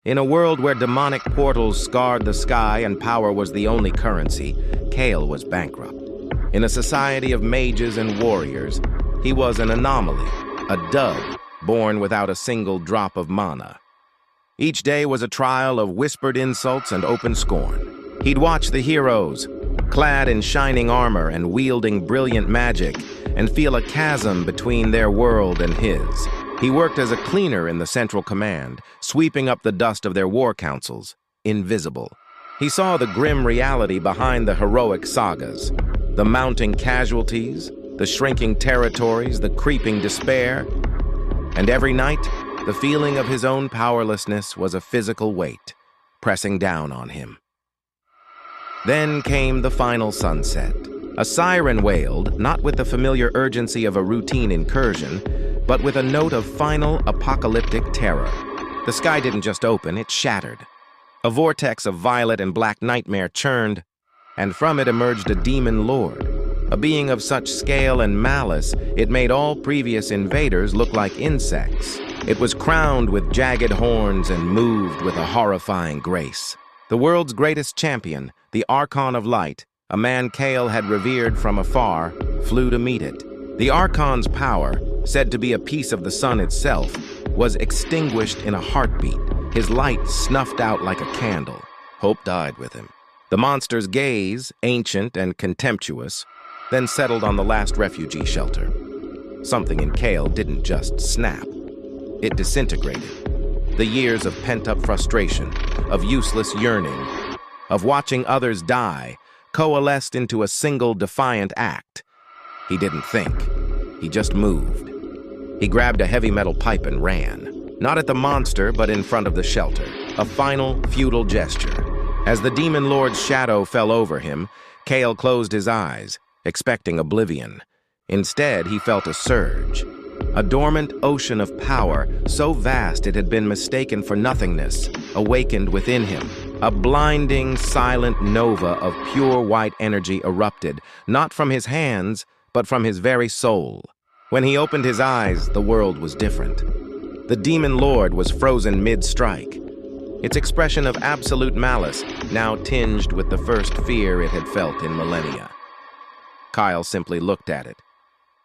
In a world where demonic portals scarred the sky and power was the only currency, Kale was bankrupt. In a society of mages and warriors, he was an anomaly, a dud, born without a single drop of mana. Each day was a trial of whispered insults and open scorn. He'd watch the heroes, clad in shining armor and wielding brilliant magic, and feel a chasm between their world and his. He worked as a cleaner in the Central Command, sweeping up the dust of their war councils, invisible. He saw the grim reality behind the heroic sagas, the mounting casualties, the shrinking territories, the creeping despair. And every night, the feeling of his own powerlessness was a physical weight, pressing down on him. Then came the final sunset. A siren wailed, not with the familiar urgency of a routine incursion, but with a note of final apocalyptic terror. The sky didn't just open, it shattered. A vortex of violet and black nightmare churned, and from it emerged a demon lord, a being of such scale and malice it made all previous invaders look like insects. It was crowned with jagged horns and moved with a horrifying grace. The world's greatest champion, the Archon of Light, a man Kale had revered from afar, flew to meet it. The Archon's power, said to be a piece of the sun itself, was extinguished in a heartbeat, his light snuffed out like a candle. Hope died with him. The monster's gaze, ancient and contemptuous, then settled on the last refugee shelter. Something in Kale didn't just snap. It disintegrated. The years of pent-up frustration, of useless yearning, of watching others die, coalesced into a single defiant act. He didn't think. He just moved. He grabbed a heavy metal pipe and ran, not at the monster, but in front of the shelter, a final, futile gesture. As the demon lord's shadow fell over him, Kale closed his eyes, expecting oblivion. Instead, he felt a surge, a dormant ocean of power, so vast it had been mistaken for nothingness, awakened within him. A blinding, silent nova of pure white energy erupted, not from his hands, but from his very soul. When he opened his eyes, the world was different. The demon lord was frozen mid-strike, its expression of absolute malice now tinged with the first fear it had felt in millennia. Kyle simply looked at it.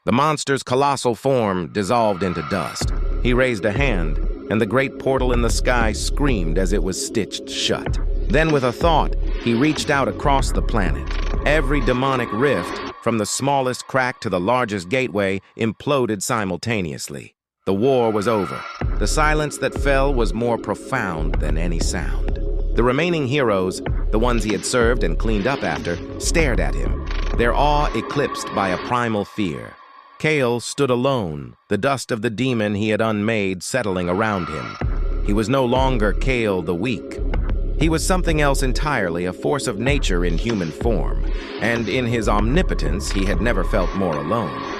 The monster's colossal form dissolved into dust. He raised a hand, and the great portal in the sky screamed as it was stitched shut. Then, with a thought, he reached out across the planet. Every demonic rift, from the smallest crack to the largest gateway, imploded simultaneously. The war was over. The silence that fell was more profound than any sound. The remaining heroes, the ones he had served and cleaned up after, stared at him, their awe eclipsed by a primal fear. Kale stood alone, the dust of the demon he had unmade settling around him. He was no longer Kale the weak. He was something else entirely, a force of nature in human form, and in his omnipotence he had never felt more alone.